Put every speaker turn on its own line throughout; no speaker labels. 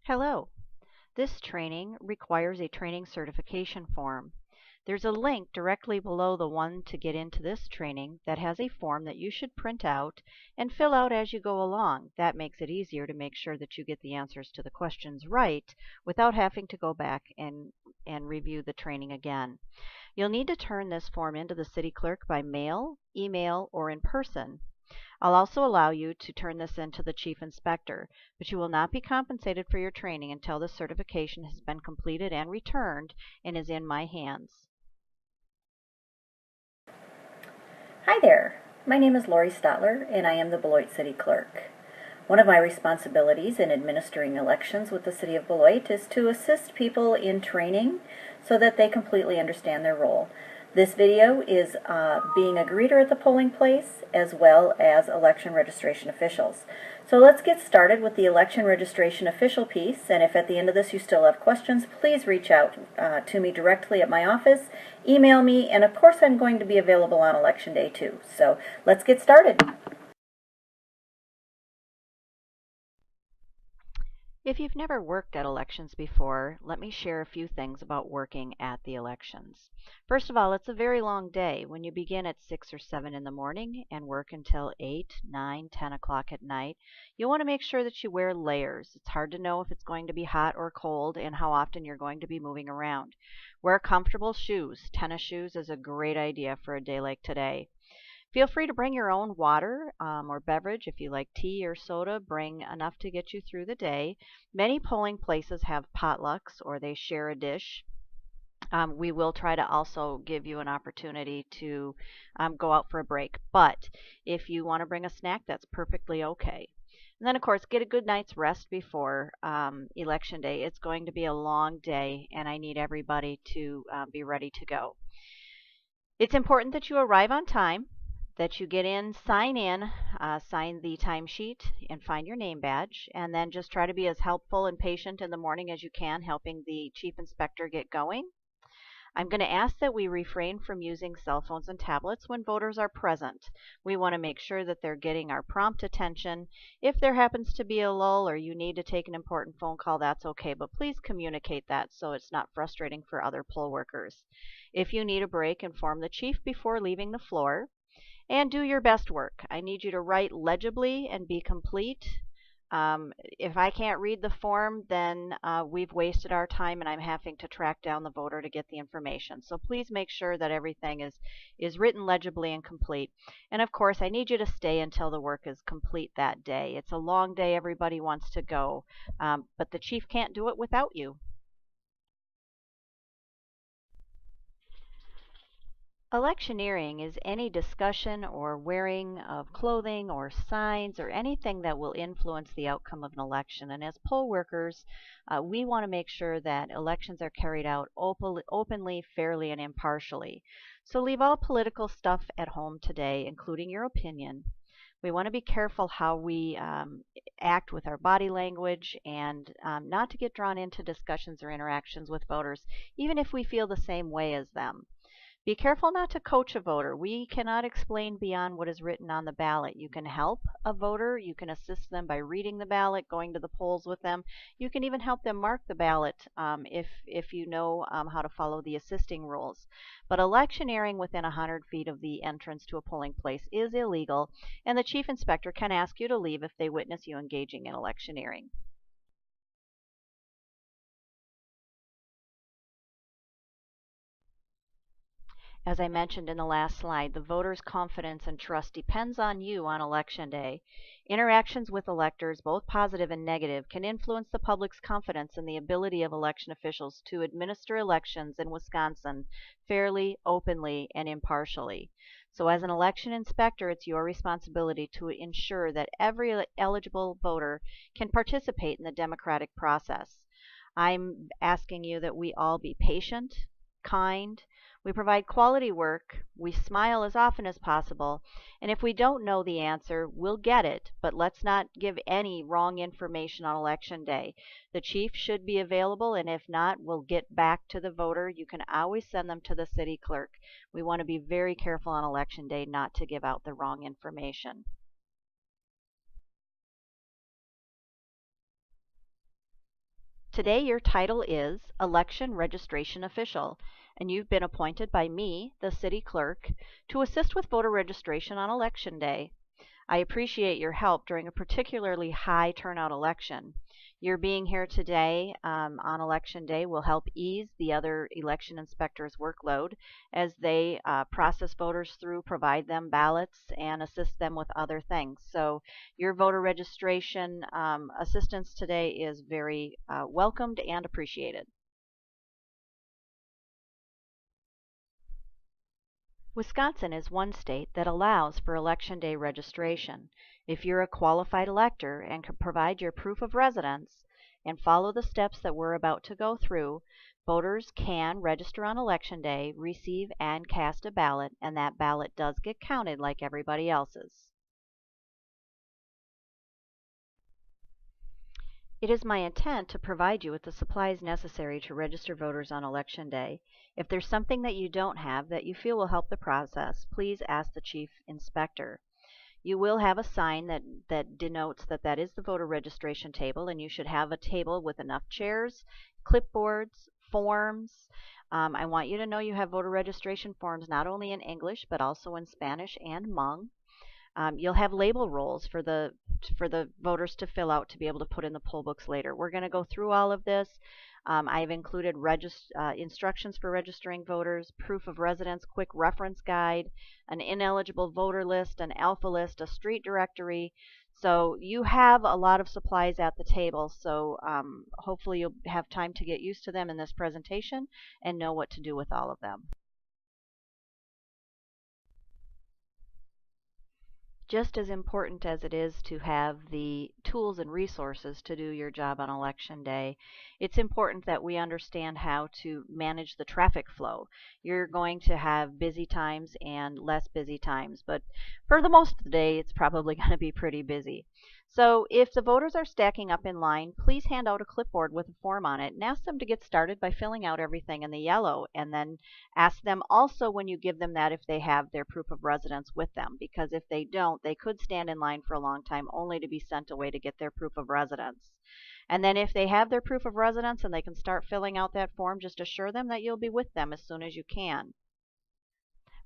Hello. This training requires a training certification form. There's a link directly below the one to get into this training that has a form that you should print out and fill out as you go along. That makes it easier to make sure that you get the answers to the questions right without having to go back and review the training again. You'll need to turn this form into the city clerk by mail, email, or in person. I'll also allow you to turn this in to the chief inspector, but you will not be compensated for your training until the certification has been completed and returned and is in my hands.
Hi there, my name is Lori Stotler and I am the Beloit City Clerk. One of my responsibilities in administering elections with the City of Beloit is to assist people in training so that they completely understand their role. This video is being a greeter at the polling place as well as election registration officials. So let's get started with the election registration official piece, and if at the end of this you still have questions, please reach out to me directly at my office, email me, and of course I'm going to be available on election day too. So let's get started.
If you've never worked at elections before, let me share a few things about working at the elections. First of all, it's a very long day. When you begin at 6 or 7 in the morning and work until 8, 9, 10 o'clock at night, you'll want to make sure that you wear layers. It's hard to know if it's going to be hot or cold and how often you're going to be moving around. Wear comfortable shoes. Tennis shoes is a great idea for a day like today. Feel free to bring your own water or beverage. If you like tea or soda, bring enough to get you through the day. Many polling places have potlucks or they share a dish. We will try to also give you an opportunity to go out for a break. But if you want to bring a snack, that's perfectly okay. And then, of course, get a good night's rest before Election Day. It's going to be a long day, and I need everybody to be ready to go. It's important that you arrive on time, that you get in, sign the timesheet, and find your name badge, and then just try to be as helpful and patient in the morning as you can, helping the chief inspector get going. I'm going to ask that we refrain from using cell phones and tablets when voters are present. We want to make sure that they're getting our prompt attention. If there happens to be a lull or you need to take an important phone call, that's okay, but please communicate that so it's not frustrating for other poll workers. If you need a break, inform the chief before leaving the floor. And do your best work. I need you to write legibly and be complete. If I can't read the form, then we've wasted our time and I'm having to track down the voter to get the information. So please make sure that everything is written legibly and complete. And of course, I need you to stay until the work is complete that day. It's a long day. Everybody wants to go, but the chief can't do it without you. Electioneering is any discussion or wearing of clothing or signs or anything that will influence the outcome of an election. And as poll workers, we want to make sure that elections are carried out openly, fairly, and impartially. So leave all political stuff at home today, including your opinion. We want to be careful how we act with our body language and not to get drawn into discussions or interactions with voters, even if we feel the same way as them. Be careful not to coach a voter. We cannot explain beyond what is written on the ballot. You can help a voter. You can assist them by reading the ballot, going to the polls with them. You can even help them mark the ballot if you know how to follow the assisting rules. But electioneering within 100 feet of the entrance to a polling place is illegal, and the chief inspector can ask you to leave if they witness you engaging in electioneering. As I mentioned in the last slide, the voters' confidence and trust depends on you on Election Day. Interactions with electors, both positive and negative, can influence the public's confidence in the ability of election officials to administer elections in Wisconsin fairly, openly, and impartially. So as an election inspector, it's your responsibility to ensure that every eligible voter can participate in the democratic process. I'm asking you that we all be patient, kind. We provide quality work, we smile as often as possible, and if we don't know the answer, we'll get it, but let's not give any wrong information on Election Day. The chief should be available, and if not, we'll get back to the voter. You can always send them to the city clerk. We want to be very careful on Election Day not to give out the wrong information. Today your title is Election Registration Official, and you've been appointed by me, the City Clerk, to assist with voter registration on Election Day. I appreciate your help during a particularly high turnout election. Your being here today on Election Day will help ease the other election inspectors' workload as they process voters through, provide them ballots, and assist them with other things. So your voter registration assistance today is very welcomed and appreciated. Wisconsin is one state that allows for Election Day registration. If you're a qualified elector and can provide your proof of residence and follow the steps that we're about to go through, voters can register on Election Day, receive and cast a ballot, and that ballot does get counted like everybody else's. It is my intent to provide you with the supplies necessary to register voters on Election Day. If there's something that you don't have that you feel will help the process, please ask the Chief Inspector. You will have a sign that denotes that that is the voter registration table, and you should have a table with enough chairs, clipboards, forms. I want you to know you have voter registration forms not only in English but also in Spanish and Hmong. You'll have label rolls for the voters to fill out to be able to put in the poll books later. We're going to go through all of this. I've included instructions for registering voters, proof of residence, quick reference guide, an ineligible voter list, an alpha list, a street directory. So you have a lot of supplies at the table, so hopefully you'll have time to get used to them in this presentation and know what to do with all of them. Just as important as it is to have the tools and resources to do your job on Election Day, it's important that we understand how to manage the traffic flow. You're going to have busy times and less busy times, but for the most of the day, it's probably going to be pretty busy. So if the voters are stacking up in line, please hand out a clipboard with a form on it and ask them to get started by filling out everything in the yellow, and then ask them also when you give them that if they have their proof of residence with them, because if they don't, they could stand in line for a long time only to be sent away to get their proof of residence. And then if they have their proof of residence and they can start filling out that form, just assure them that you'll be with them as soon as you can.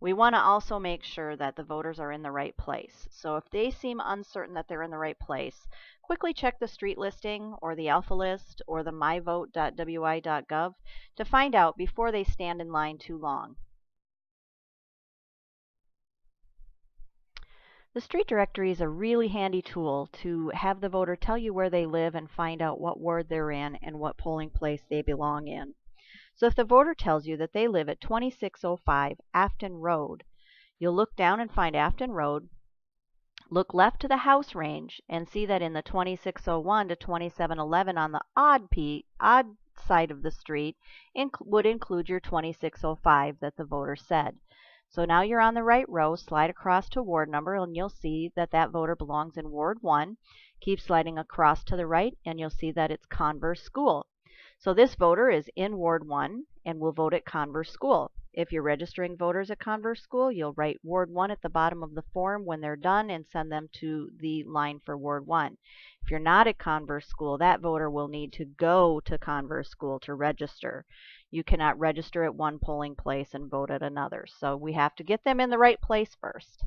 We want to also make sure that the voters are in the right place. So if they seem uncertain that they're in the right place, quickly check the street listing or the alpha list or the myvote.wi.gov to find out before they stand in line too long. The street directory is a really handy tool to have the voter tell you where they live and find out what ward they're in and what polling place they belong in. So if the voter tells you that they live at 2605 Afton Road, you'll look down and find Afton Road, look left to the house range, and see that in the 2601 to 2711 on the odd side of the street would include your 2605 that the voter said. So now you're on the right row, slide across to ward number, and you'll see that that voter belongs in Ward 1. Keep sliding across to the right, and you'll see that it's Converse School. So this voter is in Ward 1 and will vote at Converse School. If you're registering voters at Converse School, you'll write Ward 1 at the bottom of the form when they're done and send them to the line for Ward 1. If you're not at Converse School, that voter will need to go to Converse School to register. You cannot register at one polling place and vote at another. So we have to get them in the right place first.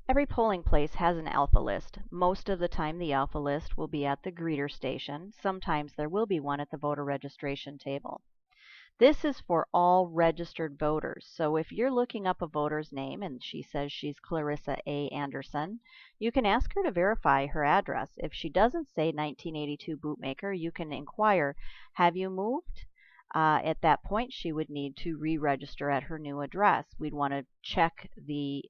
Every polling place has an alpha list. Most of the time the alpha list will be at the greeter station. Sometimes there will be one at the voter registration table. This is for all registered voters. So if you're looking up a voter's name and she says she's Clarissa A. Anderson, you can ask her to verify her address. If she doesn't say 1982 Bootmaker, you can inquire, have you moved? At that point, she would need to re-register at her new address. We'd want to check the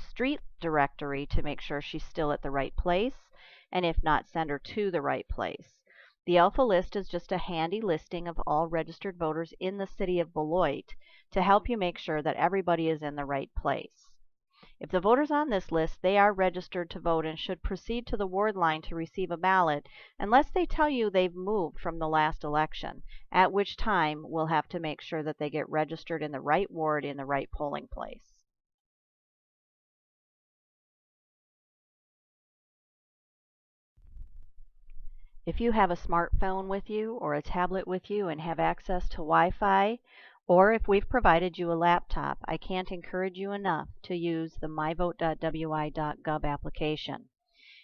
street directory to make sure she's still at the right place, and if not, send her to the right place. The alpha list is just a handy listing of all registered voters in the city of Beloit to help you make sure that everybody is in the right place. If the voters on this list, they are registered to vote and should proceed to the ward line to receive a ballot unless they tell you they've moved from the last election, at which time we'll have to make sure that they get registered in the right ward in the right polling place. If you have a smartphone with you or a tablet with you and have access to Wi-Fi, or if we've provided you a laptop, I can't encourage you enough to use the myvote.wi.gov application.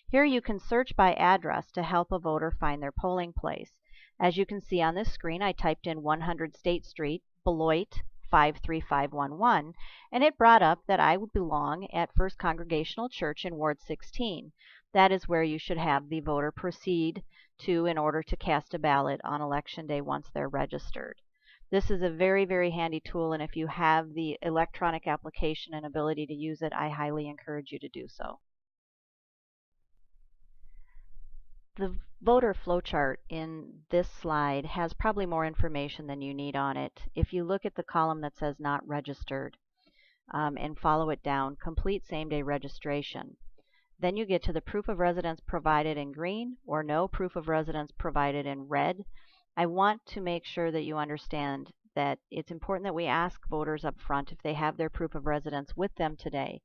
Here you can search by address to help a voter find their polling place. As you can see on this screen, I typed in 100 State Street, Beloit 53511, and it brought up that I would belong at First Congregational Church in Ward 16. That is where you should have the voter proceed to in order to cast a ballot on Election Day once they're registered. This is a very, very handy tool, and if you have the electronic application and ability to use it, I highly encourage you to do so. The voter flowchart in this slide has probably more information than you need on it. If you look at the column that says not registered and follow it down, complete same-day registration. Then you get to the proof of residence provided in green or no proof of residence provided in red. I want to make sure that you understand that it's important that we ask voters up front if they have their proof of residence with them today,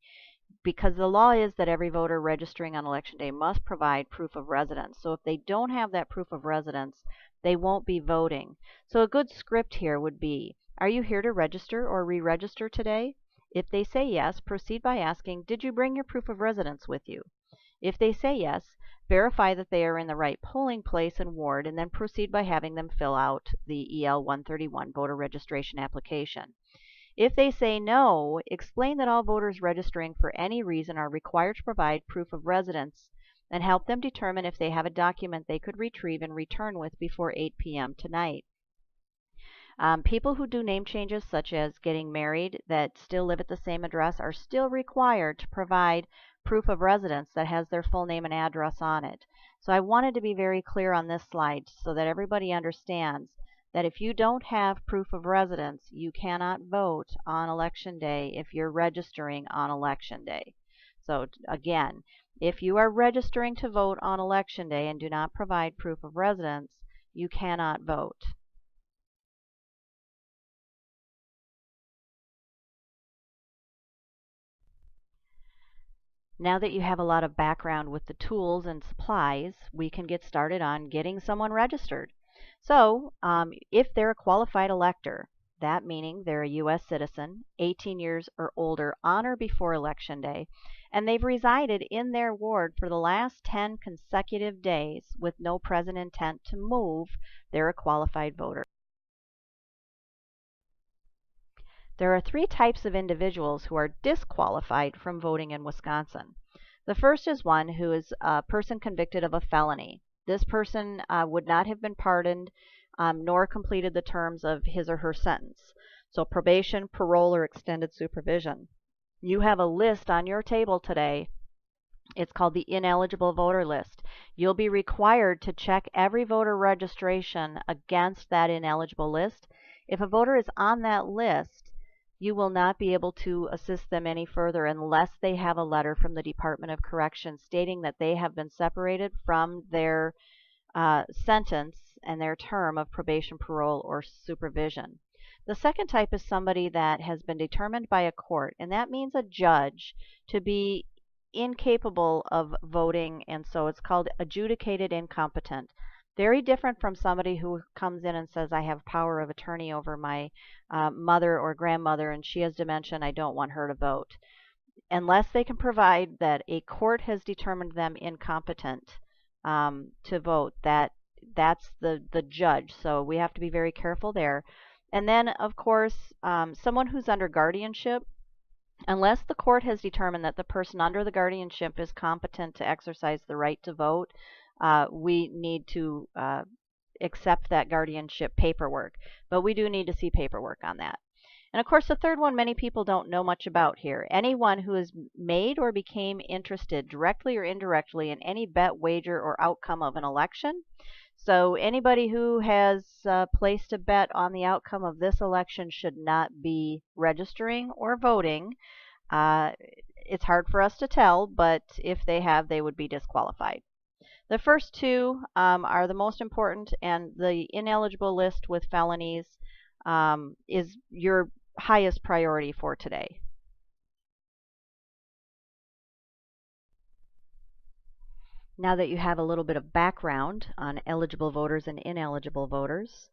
because the law is that every voter registering on Election Day must provide proof of residence. So if they don't have that proof of residence, they won't be voting. So a good script here would be, are you here to register or re-register today? If they say yes, proceed by asking, did you bring your proof of residence with you? If they say yes, verify that they are in the right polling place and ward, and then proceed by having them fill out the EL 131 voter registration application. If they say no, explain that all voters registering for any reason are required to provide proof of residence and help them determine if they have a document they could retrieve and return with before 8 p.m. tonight. People who do name changes, such as getting married, that still live at the same address are still required to provide proof of residence that has their full name and address on it. So I wanted to be very clear on this slide so that everybody understands that if you don't have proof of residence, you cannot vote on Election Day if you're registering on Election Day. So again, if you are registering to vote on Election Day and do not provide proof of residence, you cannot vote. Now that you have a lot of background with the tools and supplies, we can get started on getting someone registered. So if they're a qualified elector, that meaning they're a U.S. citizen, 18 years or older on or before Election Day, and they've resided in their ward for the last 10 consecutive days with no present intent to move, they're a qualified voter. There are three types of individuals who are disqualified from voting in Wisconsin. The first is one who is a person convicted of a felony. This person would not have been pardoned nor completed the terms of his or her sentence. So probation, parole, or extended supervision. You have a list on your table today. It's called the ineligible voter list. You'll be required to check every voter registration against that ineligible list. If a voter is on that list, you will not be able to assist them any further unless they have a letter from the Department of Corrections stating that they have been separated from their sentence and their term of probation, parole, or supervision. The second type is somebody that has been determined by a court, and that means a judge, to be incapable of voting, and so it's called adjudicated incompetent. Very different from somebody who comes in and says, I have power of attorney over my mother or grandmother and she has dementia and I don't want her to vote. Unless they can provide that a court has determined them incompetent to vote, that's the judge. So we have to be very careful there. And then, of course, someone who's under guardianship, unless the court has determined that the person under the guardianship is competent to exercise the right to vote, we need to accept that guardianship paperwork. But we do need to see paperwork on that. And of course, the third one many people don't know much about here. Anyone who has made or became interested directly or indirectly in any bet, wager, or outcome of an election. So anybody who has placed a bet on the outcome of this election should not be registering or voting. It's hard for us to tell, but if they have, they would be disqualified. The first two are the most important, and the ineligible list with felonies is your highest priority for today. Now that you have a little bit of background on eligible voters and ineligible voters,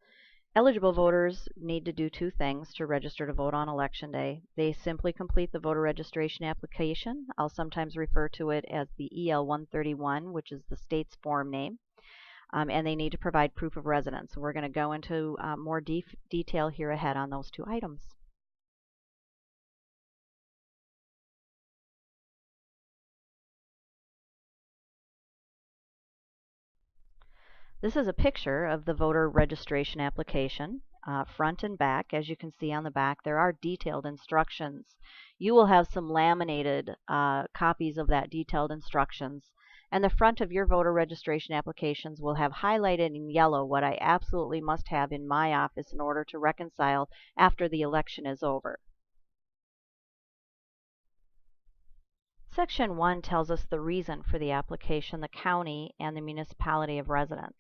eligible voters need to do two things to register to vote on Election Day. They simply complete the voter registration application. I'll sometimes refer to it as the EL 131, which is the state's form name, and they need to provide proof of residence. We're going to go into more detail here ahead on those two items. This is a picture of the voter registration application, front and back. As you can see on the back, there are detailed instructions. You will have some laminated copies of that detailed instructions, and the front of your voter registration applications will have highlighted in yellow what I absolutely must have in my office in order to reconcile after the election is over. Section 1 tells us the reason for the application, the county, and the municipality of residence.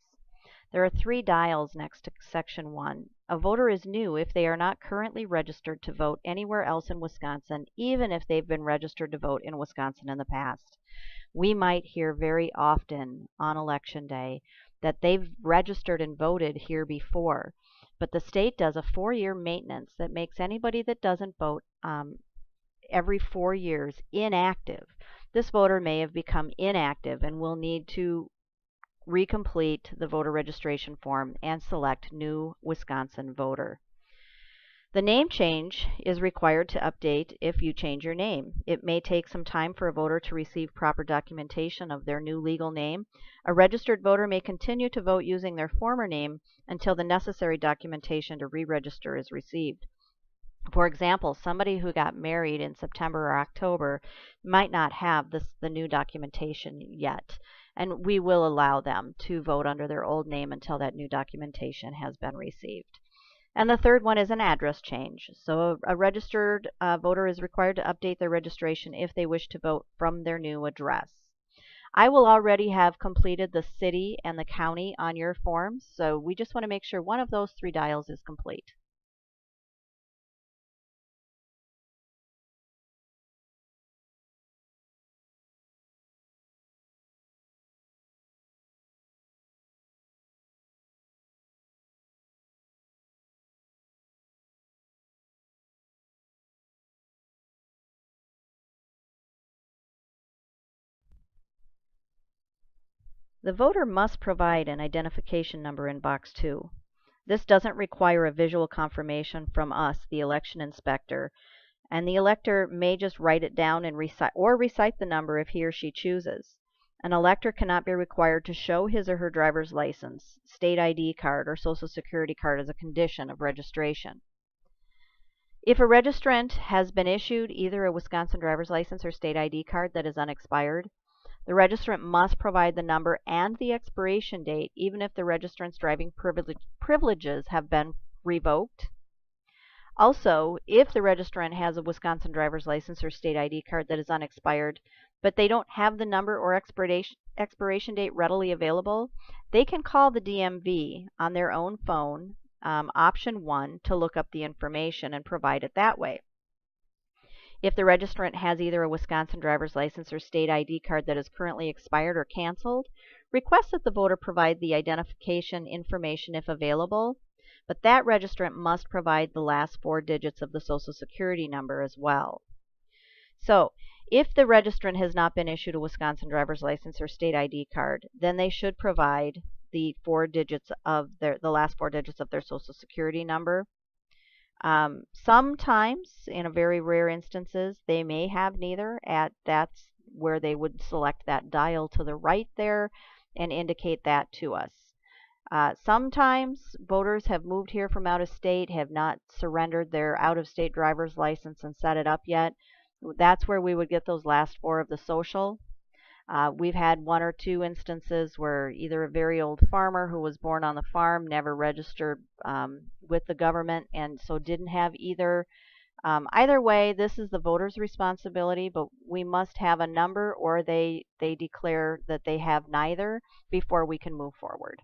There are three dials next to Section 1. A voter is new if they are not currently registered to vote anywhere else in Wisconsin, even if they've been registered to vote in Wisconsin in the past. We might hear very often on Election Day that they've registered and voted here before, but the state does a 4-year maintenance that makes anybody that doesn't vote every 4 years inactive. This voter may have become inactive and will need to recomplete the voter registration form and select new Wisconsin voter. The name change is required to update if you change your name. It may take some time for a voter to receive proper documentation of their new legal name. A registered voter may continue to vote using their former name until the necessary documentation to re-register is received. For example, somebody who got married in September or October might not have the new documentation yet, and we will allow them to vote under their old name until that new documentation has been received. And the third one is an address change. So a registered voter is required to update their registration if they wish to vote from their new address. I will already have completed the city and the county on your forms, so we just want to make sure one of those three dials is complete. The voter must provide an identification number in box 2. This doesn't require a visual confirmation from us, the election inspector, and the elector may just write it down and recite the number if he or she chooses. An elector cannot be required to show his or her driver's license, state ID card, or social security card as a condition of registration. If a registrant has been issued either a Wisconsin driver's license or state ID card that is unexpired, the registrant must provide the number and the expiration date, even if the registrant's driving privileges have been revoked. Also, if the registrant has a Wisconsin driver's license or state ID card that is unexpired, but they don't have the number or expiration date readily available, they can call the DMV on their own phone, option 1, to look up the information and provide it that way. If the registrant has either a Wisconsin driver's license or state ID card that is currently expired or canceled, request that the voter provide the identification information if available, but that registrant must provide the last 4 digits of the social security number as well. So, if the registrant has not been issued a Wisconsin driver's license or state ID card, then they should provide the last 4 digits of their social security number. Sometimes, in very rare instances, they may have neither. That's where they would select that dial to the right there and indicate that to us. Sometimes voters have moved here from out of state, have not surrendered their out-of-state driver's license and set it up yet. That's where we would get those last 4 of the social. We've had 1 or 2 instances where either a very old farmer who was born on the farm never registered with the government and so didn't have either. Either way, this is the voter's responsibility, but we must have a number or they declare that they have neither before we can move forward.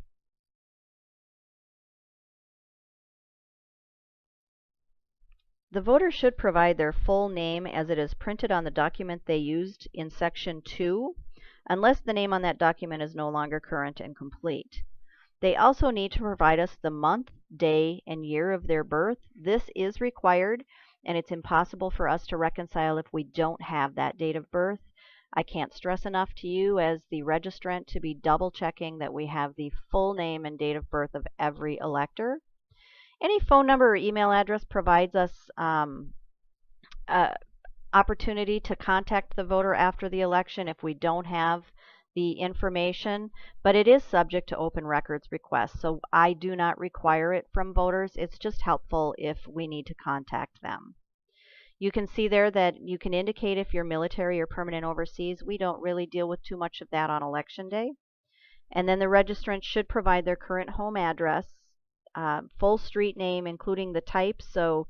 The voter should provide their full name as it is printed on the document they used in Section 2. unless the name on that document is no longer current and complete. They also need to provide us the month, day, and year of their birth. This is required, and it's impossible for us to reconcile if we don't have that date of birth. I can't stress enough to you as the registrant to be double checking that we have the full name and date of birth of every elector. Any phone number or email address provides us opportunity to contact the voter after the election if we don't have the information, but it is subject to open records requests. So I do not require it from voters. It's just helpful if we need to contact them. You can see there that you can indicate if you're military or permanent overseas. We don't really deal with too much of that on election day. And then the registrant should provide their current home address, full street name, including the type. So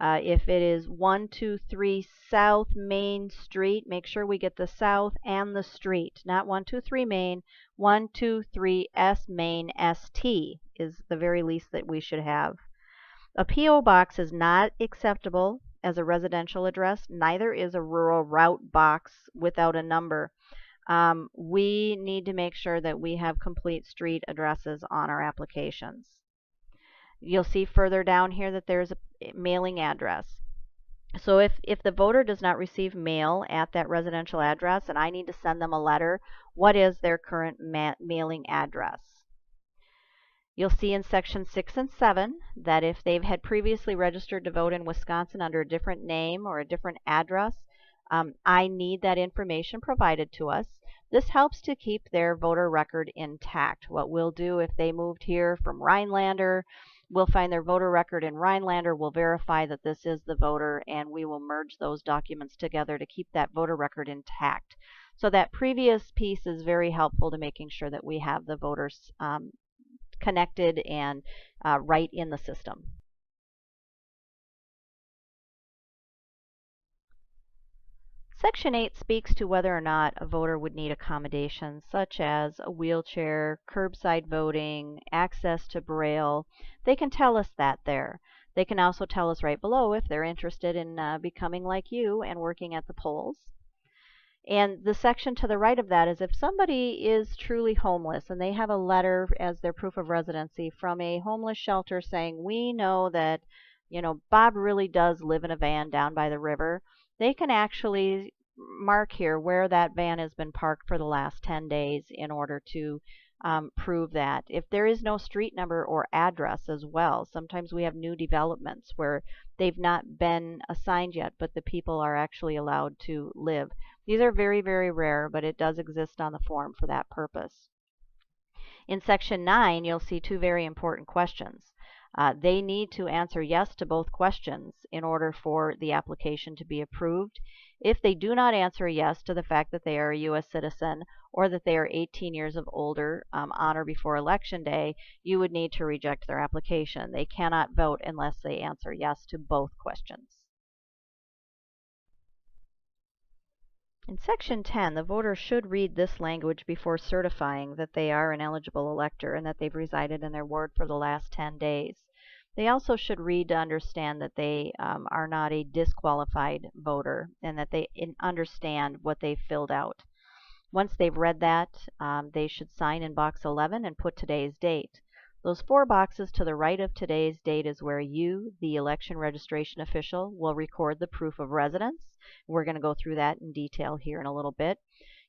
if it is 123 South Main Street, make sure we get the South and the street, not 123 Main, 123 S Main ST is the very least that we should have. A P.O. box is not acceptable as a residential address, neither is a rural route box without a number. We need to make sure that we have complete street addresses on our applications. You'll see further down here that there's a mailing address. So if the voter does not receive mail at that residential address and I need to send them a letter, what is their current mailing address? You'll see in section 6 and 7 that if they've had previously registered to vote in Wisconsin under a different name or a different address, I need that information provided to us. This helps to keep their voter record intact. What we'll do if they moved here from Rhinelander, we'll find their voter record in Rhinelander, we'll verify that this is the voter, and we will merge those documents together to keep that voter record intact. So that previous piece is very helpful to making sure that we have the voters connected and right in the system. Section 8 speaks to whether or not a voter would need accommodations such as a wheelchair, curbside voting, access to Braille. They can tell us that there. They can also tell us right below if they're interested in becoming like you and working at the polls. And the section to the right of that is if somebody is truly homeless and they have a letter as their proof of residency from a homeless shelter saying, we know that, Bob really does live in a van down by the river, they can actually mark here where that van has been parked for the last 10 days in order to prove that. If there is no street number or address as well, sometimes we have new developments where they've not been assigned yet, but the people are actually allowed to live. These are very, very rare, but it does exist on the form for that purpose. In section 9, you'll see two very important questions. They need to answer yes to both questions in order for the application to be approved. If they do not answer yes to the fact that they are a U.S. citizen or that they are 18 years of older on or before Election Day, you would need to reject their application. They cannot vote unless they answer yes to both questions. In section 10, the voter should read this language before certifying that they are an eligible elector and that they've resided in their ward for the last 10 days. They also should read to understand that they are not a disqualified voter and that they understand what they filled out. Once they've read that, they should sign in box 11 and put today's date. Those 4 boxes to the right of today's date is where you, the election registration official, will record the proof of residence. We're going to go through that in detail here in a little bit.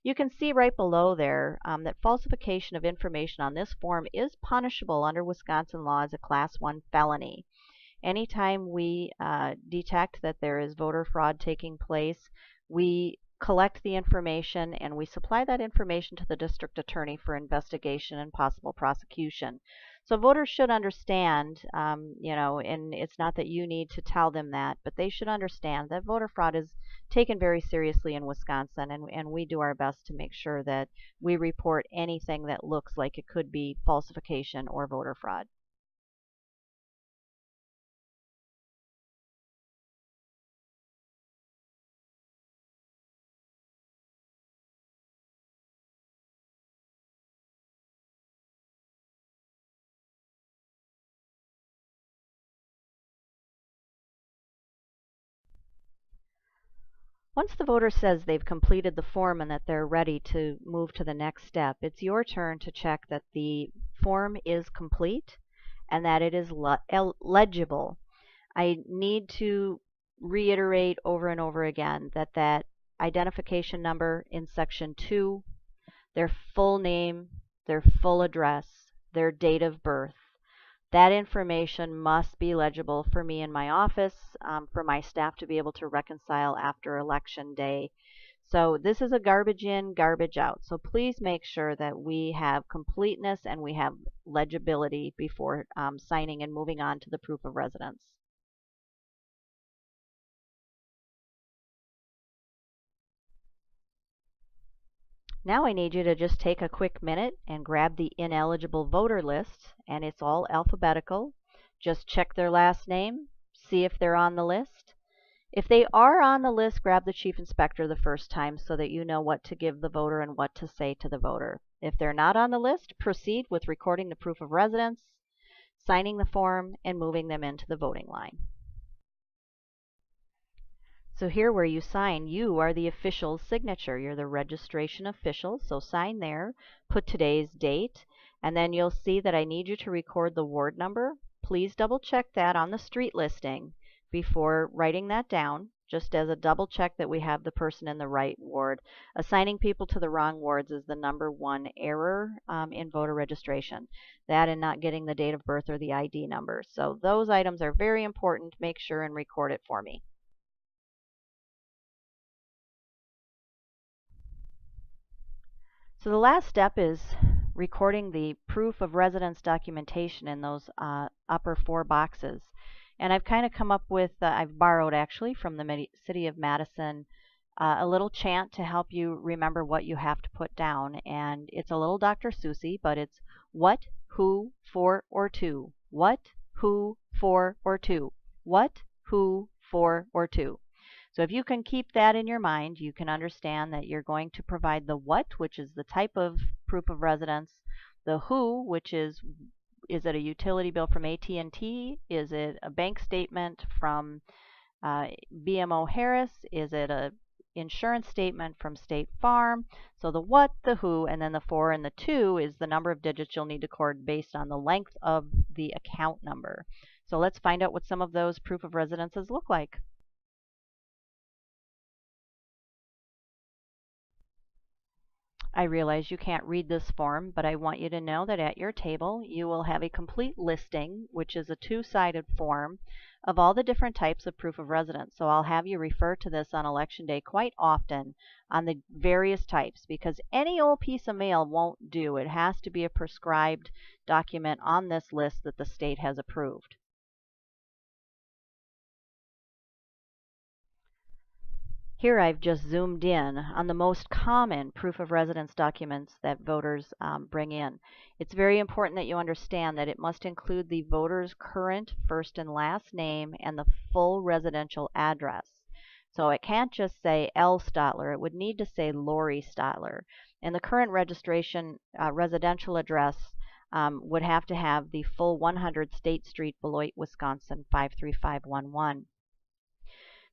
You can see right below there that falsification of information on this form is punishable under Wisconsin law as a Class 1 felony. Anytime we detect that there is voter fraud taking place, we collect the information and we supply that information to the district attorney for investigation and possible prosecution. So voters should understand, and it's not that you need to tell them that, but they should understand that voter fraud is taken very seriously in Wisconsin, and we do our best to make sure that we report anything that looks like it could be falsification or voter fraud. Once the voter says they've completed the form and that they're ready to move to the next step, it's your turn to check that the form is complete and that it is legible. I need to reiterate over and over again that that identification number in section 2, their full name, their full address, their date of birth, that information must be legible for me in my office, for my staff to be able to reconcile after election day. So this is a garbage in, garbage out. So please make sure that we have completeness and we have legibility before signing and moving on to the proof of residence. Now I need you to just take a quick minute and grab the ineligible voter list, and it's all alphabetical. Just check their last name, see if they're on the list. If they are on the list, grab the chief inspector the first time so that you know what to give the voter and what to say to the voter. If they're not on the list, proceed with recording the proof of residence, signing the form, and moving them into the voting line. So here where you sign, you are the official signature. You're the registration official, so sign there, put today's date, and then you'll see that I need you to record the ward number. Please double check that on the street listing before writing that down, just as a double check that we have the person in the right ward. Assigning people to the wrong wards is the #1 error in voter registration. That and not getting the date of birth or the ID number. So those items are very important. Make sure and record it for me. So the last step is recording the proof of residence documentation in those upper 4 boxes. And I've kind of come up with, I've borrowed actually from the City of Madison, a little chant to help you remember what you have to put down. And it's a little Dr. Seussy, but it's what, who, for, or to. What, who, for, or to. What, who, for, or to. So if you can keep that in your mind, you can understand that you're going to provide the what, which is the type of proof of residence, the who, which is it a utility bill from AT&T? Is it a bank statement from BMO Harris? Is it a insurance statement from State Farm? So the what, the who, and then the for and the to is the number of digits you'll need to record based on the length of the account number. So let's find out what some of those proof of residences look like. I realize you can't read this form, but I want you to know that at your table you will have a complete listing, which is a 2-sided form, of all the different types of proof of residence. So I'll have you refer to this on Election Day quite often on the various types, because any old piece of mail won't do. It has to be a prescribed document on this list that the state has approved. Here I've just zoomed in on the most common proof of residence documents that voters bring in. It's very important that you understand that it must include the voter's current first and last name and the full residential address. So it can't just say L. Stotler, it would need to say Lori Stotler. And the current registration residential address would have to have the full 100 State Street, Beloit, Wisconsin 53511.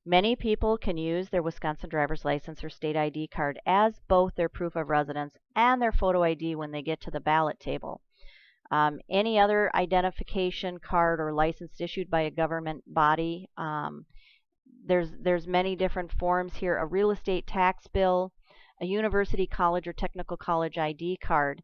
Many people can use their Wisconsin driver's license or state ID card as both their proof of residence and their photo ID when they get to the ballot table. Any other identification card or license issued by a government body, there's many different forms here. A real estate tax bill, a university, college, or technical college ID card.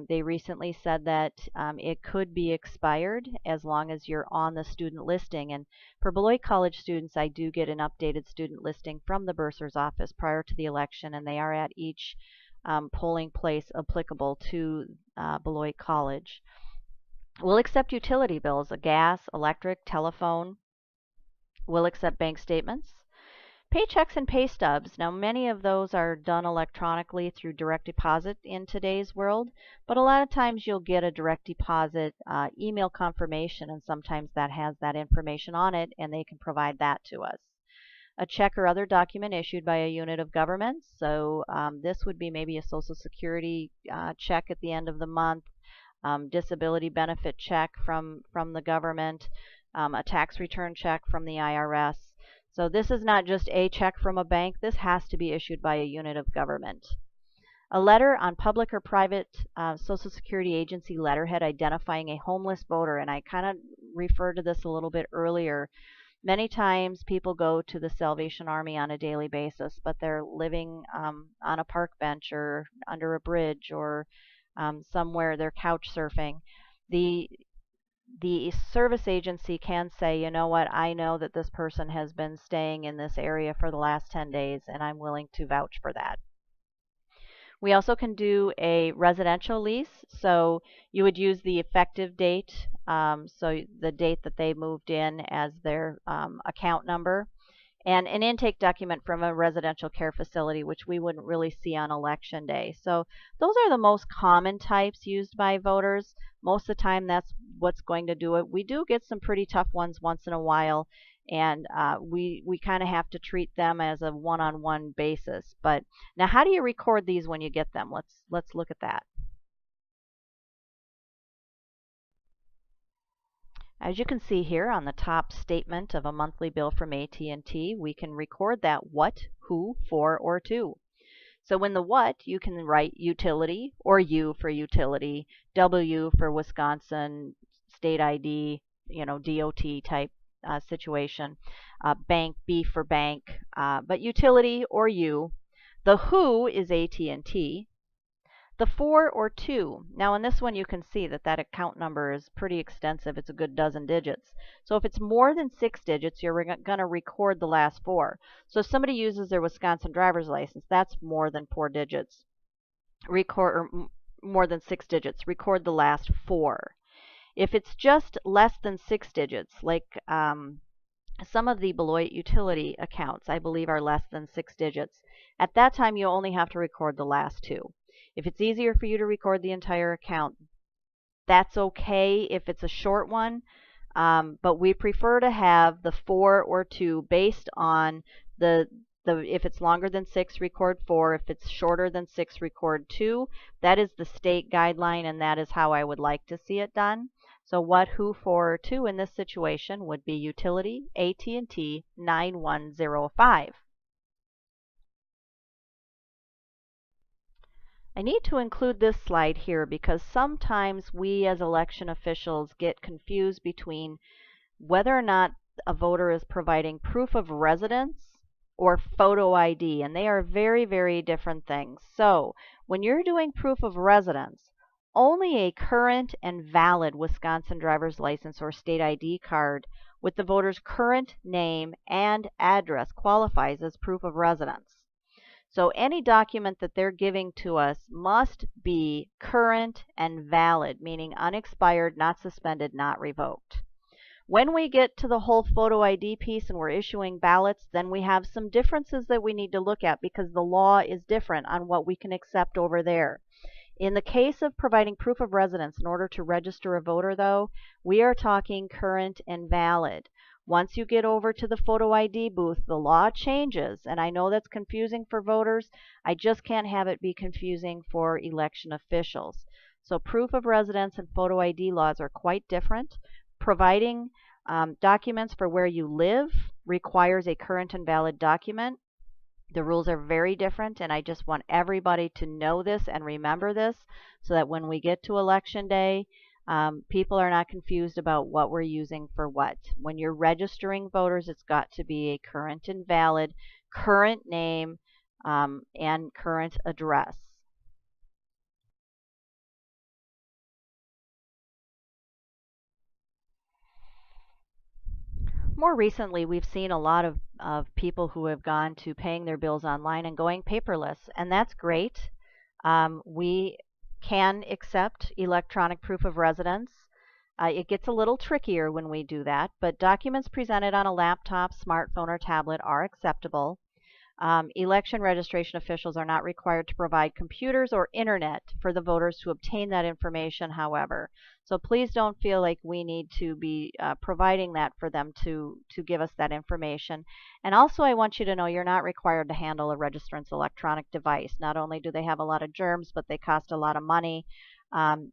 They recently said that it could be expired as long as you're on the student listing. And for Beloit College students, I do get an updated student listing from the bursar's office prior to the election, and they are at each polling place applicable to Beloit College. We'll accept utility bills, a gas, electric, telephone. We'll accept bank statements. Paychecks and pay stubs. Now, many of those are done electronically through direct deposit in today's world, but a lot of times you'll get a direct deposit email confirmation, and sometimes that has that information on it, and they can provide that to us. A check or other document issued by a unit of government. So this would be maybe a Social Security check at the end of the month, disability benefit check from the government, a tax return check from the IRS. So this is not just a check from a bank. This has to be issued by a unit of government. A letter on public or private Social Security agency letterhead identifying a homeless voter, and I kind of referred to this a little bit earlier. Many times people go to the Salvation Army on a daily basis, but they're living on a park bench or under a bridge or somewhere they're couch surfing. The service agency can say, you know what, I know that this person has been staying in this area for the last 10 days, and I'm willing to vouch for that. We also can do a residential lease. So you would use the effective date, so the date that they moved in as their account number, and an intake document from a residential care facility, which we wouldn't really see on election day. So those are the most common types used by voters. Most of the time, that's what's going to do it. We do get some pretty tough ones once in a while, and we kind of have to treat them as a one-on-one basis. But now, how do you record these when you get them? Let's look at that. As you can see here on the top statement of a monthly bill from AT&T, we can record that what, who, for, or to. So in the what, you can write utility, or U for utility, W for Wisconsin, state ID, DOT type situation, bank, B for bank, but utility or U. The who is AT&T. The for or to. Now in this one you can see that that account number is pretty extensive. It's a good dozen digits. So if it's more than 6 digits, you're going to record the last 4. So if somebody uses their Wisconsin driver's license, that's more than 4 digits. Record, or more than 6 digits. Record the last 4. If it's just less than 6 digits, like some of the Beloit utility accounts, I believe, are less than 6 digits. At that time, you only have to record the last 2. If it's easier for you to record the entire account, that's okay if it's a short one, but we prefer to have the 4 or 2 based on if it's longer than 6, record 4. If it's shorter than 6, record 2. That is the state guideline, and that is how I would like to see it done. So what, who, for, or to in this situation would be utility AT&T 9105. I need to include this slide here because sometimes we as election officials get confused between whether or not a voter is providing proof of residence or photo ID, and they are very, very different things. So when you're doing proof of residence, only a current and valid Wisconsin driver's license or state ID card with the voter's current name and address qualifies as proof of residence. So any document that they're giving to us must be current and valid, meaning unexpired, not suspended, not revoked. When we get to the whole photo ID piece and we're issuing ballots, then we have some differences that we need to look at because the law is different on what we can accept over there. In the case of providing proof of residence in order to register a voter, though, we are talking current and valid. Once you get over to the photo ID booth, the law changes, and I know that's confusing for voters. I just can't have it be confusing for election officials. So proof of residence and photo ID laws are quite different. Providing documents for where you live requires a current and valid document. The rules are very different, and I just want everybody to know this and remember this so that when we get to election day, people are not confused about what we're using for what. When you're registering voters, it's got to be a current and valid, current name, and current address. More recently, we've seen a lot of people who have gone to paying their bills online and going paperless, and that's great. We can accept electronic proof of residence. It gets a little trickier when we do that, but documents presented on a laptop, smartphone, or tablet are acceptable. Election registration officials are not required to provide computers or internet for the voters to obtain that information, however. So please don't feel like we need to be providing that for them to give us that information. And also I want you to know you're not required to handle a registrant's electronic device. Not only do they have a lot of germs, but they cost a lot of money.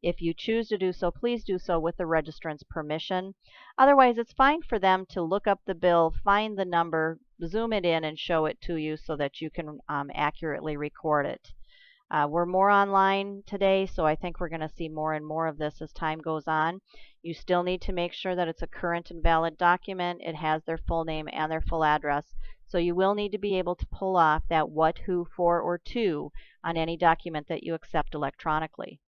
If you choose to do so, please do so with the registrant's permission. Otherwise, it's fine for them to look up the bill, find the number, zoom it in, and show it to you so that you can accurately record it. We're more online today, so I think we're going to see more and more of this as time goes on. You still need to make sure that it's a current and valid document. It has their full name and their full address. So you will need to be able to pull off that what, who, for, or to on any document that you accept electronically.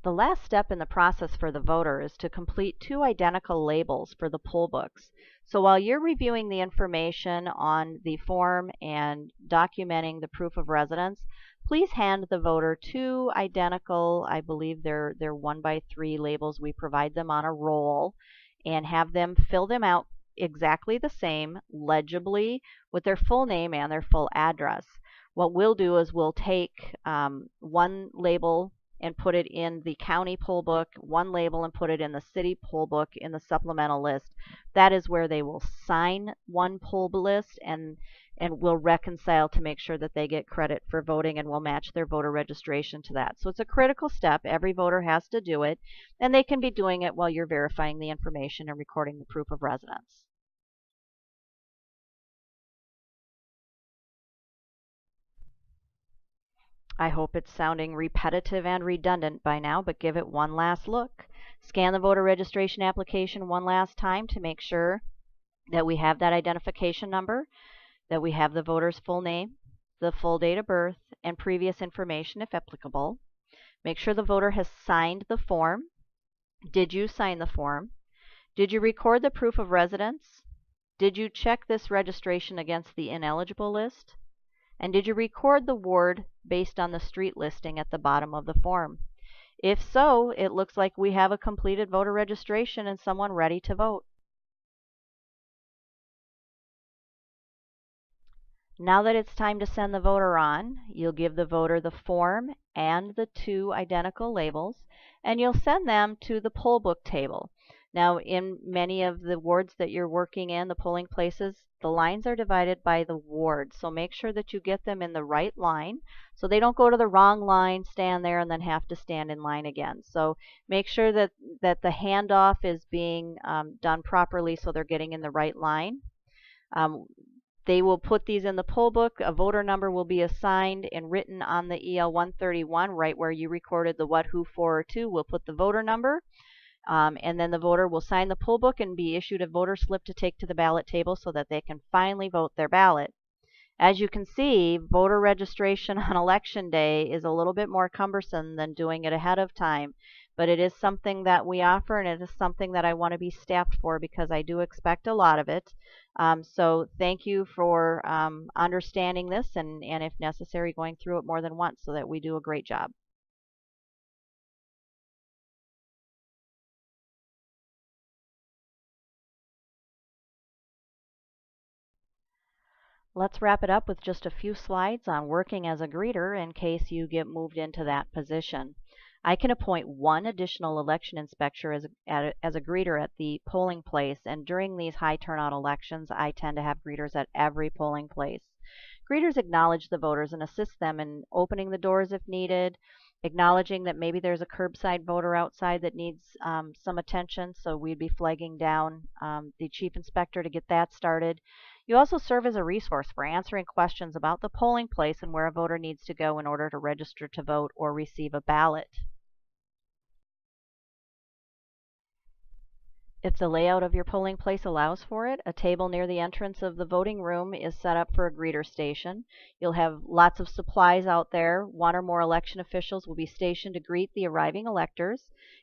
The last step in the process for the voter is to complete 2 identical labels for the poll books. So while you're reviewing the information on the form and documenting the proof of residence, please hand the voter 2 identical, I believe they're 1x3 labels. We provide them on a roll, and have them fill them out exactly the same, legibly, with their full name and their full address. What we'll do is we'll take one label and put it in the county poll book, one label and put it in the city poll book in the supplemental list. That is where they will sign one poll list, and we'll reconcile to make sure that they get credit for voting, and we'll match their voter registration to that. So it's a critical step. Every voter has to do it, and they can be doing it while you're verifying the information and recording the proof of residence. I hope it's sounding repetitive and redundant by now, but give it one last look. Scan the voter registration application one last time to make sure that we have that identification number, that we have the voter's full name, the full date of birth, and previous information if applicable. Make sure the voter has signed the form. Did you sign the form? Did you record the proof of residence? Did you check this registration against the ineligible list? And did you record the ward based on the street listing at the bottom of the form? If so, it looks like we have a completed voter registration and someone ready to vote. Now that it's time to send the voter on, you'll give the voter the form and the 2 identical labels, and you'll send them to the poll book table. Now, in many of the wards that you're working in, the polling places, the lines are divided by the ward. So make sure that you get them in the right line so they don't go to the wrong line, stand there, and then have to stand in line again. So make sure that the handoff is being done properly so they're getting in the right line. They will put these in the poll book. A voter number will be assigned and written on the EL 131, right where you recorded the what, who, for, or to. We'll put the voter number. And then the voter will sign the poll book and be issued a voter slip to take to the ballot table so that they can finally vote their ballot. As you can see, voter registration on election day is a little bit more cumbersome than doing it ahead of time, but it is something that we offer, and it is something that I want to be staffed for because I do expect a lot of it. So thank you for understanding this and if necessary, going through it more than once so that we do a great job. Let's wrap it up with just a few slides on working as a greeter in case you get moved into that position. I can appoint 1 additional election inspector as a greeter at the polling place, and during these high turnout elections, I tend to have greeters at every polling place. Greeters acknowledge the voters and assist them in opening the doors if needed, acknowledging that maybe there's a curbside voter outside that needs some attention, so we'd be flagging down the chief inspector to get that started. You also serve as a resource for answering questions about the polling place and where a voter needs to go in order to register to vote or receive a ballot. If the layout of your polling place allows for it, a table near the entrance of the voting room is set up for a greeter station. You'll have lots of supplies out there. 1 or more election officials will be stationed to greet the arriving electors.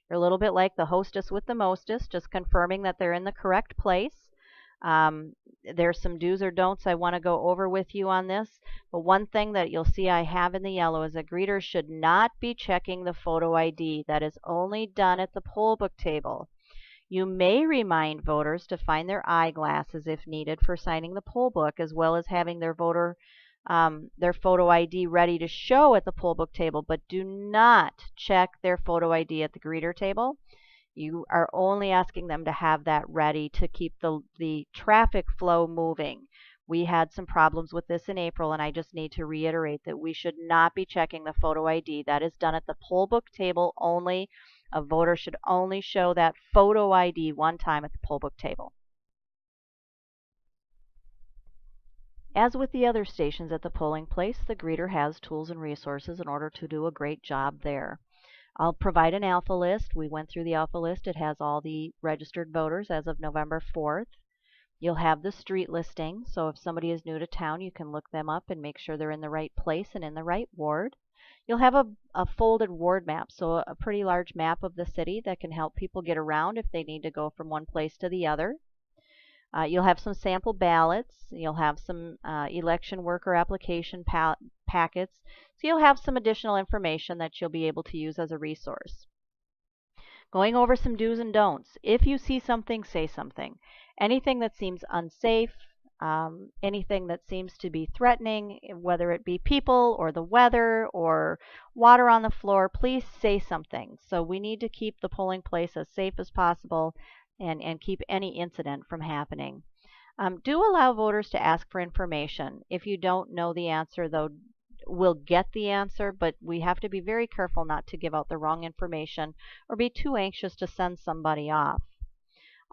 You're a little bit like the hostess with the mostest, just confirming that they're in the correct place. There's some do's or don'ts I want to go over with you on this, but one thing that you'll see I have in the yellow is that greeters should not be checking the photo ID. That is only done at the poll book table. You may remind voters to find their eyeglasses if needed for signing the poll book, as well as having their photo ID ready to show at the poll book table, but do not check their photo ID at the greeter table. You are only asking them to have that ready to keep the traffic flow moving. We had some problems with this in April, and I just need to reiterate that we should not be checking the photo ID. That is done at the poll book table only. A voter should only show that photo ID one time at the poll book table. As with the other stations at the polling place, the greeter has tools and resources in order to do a great job there. I'll provide an alpha list. We went through the alpha list. It has all the registered voters as of November 4th. You'll have the street listing, so if somebody is new to town, you can look them up and make sure they're in the right place and in the right ward. You'll have a folded ward map, so a pretty large map of the city that can help people get around if they need to go from one place to the other. You'll have some sample ballots. You'll have some election worker application packets. So you'll have some additional information that you'll be able to use as a resource. Going over some do's and don'ts. If you see something, say something. Anything that seems unsafe, anything that seems to be threatening, whether it be people or the weather or water on the floor, please say something. So we need to keep the polling place as safe as possible and keep any incident from happening. Do allow voters to ask for information. If you don't know the answer, though, we'll get the answer, but we have to be very careful not to give out the wrong information or be too anxious to send somebody off.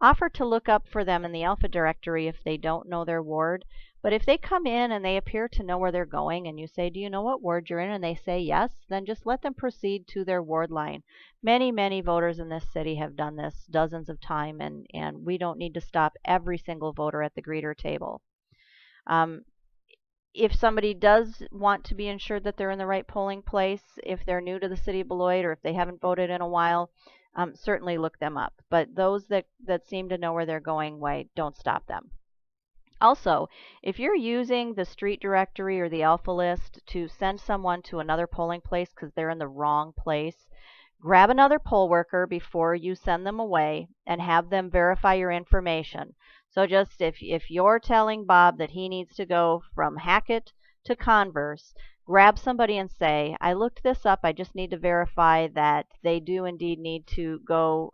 Offer to look up for them in the Alpha directory if they don't know their ward, but if they come in and they appear to know where they're going and you say, do you know what ward you're in, and they say yes, then just let them proceed to their ward line. Many voters in this city have done this dozens of times, and we don't need to stop every single voter at the greeter table. If somebody does want to be ensured that they're in the right polling place, if they're new to the city of Beloit or if they haven't voted in a while, certainly look them up. But those that seem to know where they're going, don't stop them. Also, if you're using the street directory or the alpha list to send someone to another polling place because they're in the wrong place, grab another poll worker before you send them away and have them verify your information. So just if you're telling Bob that he needs to go from Hackett to Converse, grab somebody and say, I looked this up, I just need to verify that they do indeed need to go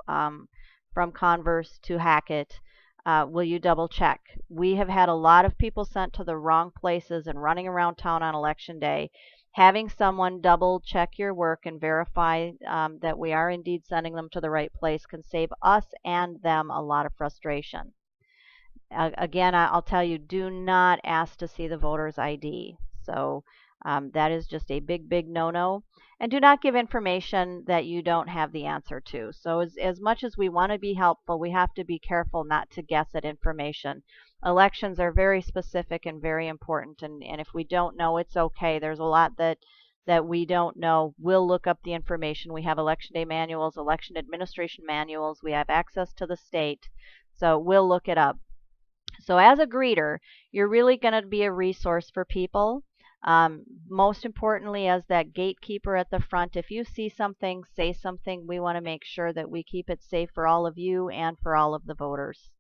from Converse to Hackett. Will you double check? We have had a lot of people sent to the wrong places and running around town on election day. Having someone double check your work and verify that we are indeed sending them to the right place can save us and them a lot of frustration. Again, I'll tell you, do not ask to see the voter's ID. So that is just a big no-no. And do not give information that you don't have the answer to. So as much as we want to be helpful, we have to be careful not to guess at information. Elections are very specific and very important, and if we don't know, it's okay. There's a lot that we don't know. We'll look up the information. We have election day manuals, election administration manuals. We have access to the state, so we'll look it up. So as a greeter, you're really going to be a resource for people. Most importantly, as that gatekeeper at the front, if you see something, say something. We want to make sure that we keep it safe for all of you and for all of the voters.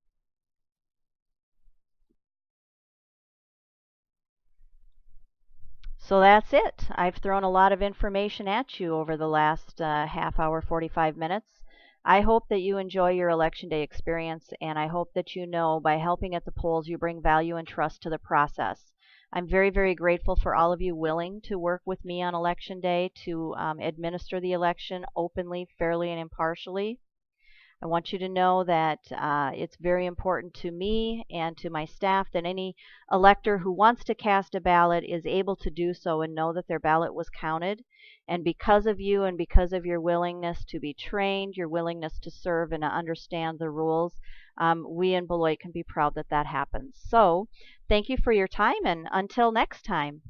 So that's it. I've thrown a lot of information at you over the last half hour, 45 minutes. I hope that you enjoy your election day experience, and I hope that you know by helping at the polls you bring value and trust to the process. I'm very grateful for all of you willing to work with me on election day to administer the election openly, fairly, and impartially. I want you to know that it's very important to me and to my staff that any elector who wants to cast a ballot is able to do so and know that their ballot was counted. And because of you and because of your willingness to be trained, your willingness to serve and to understand the rules, we in Beloit can be proud that that happens. So thank you for your time, and until next time.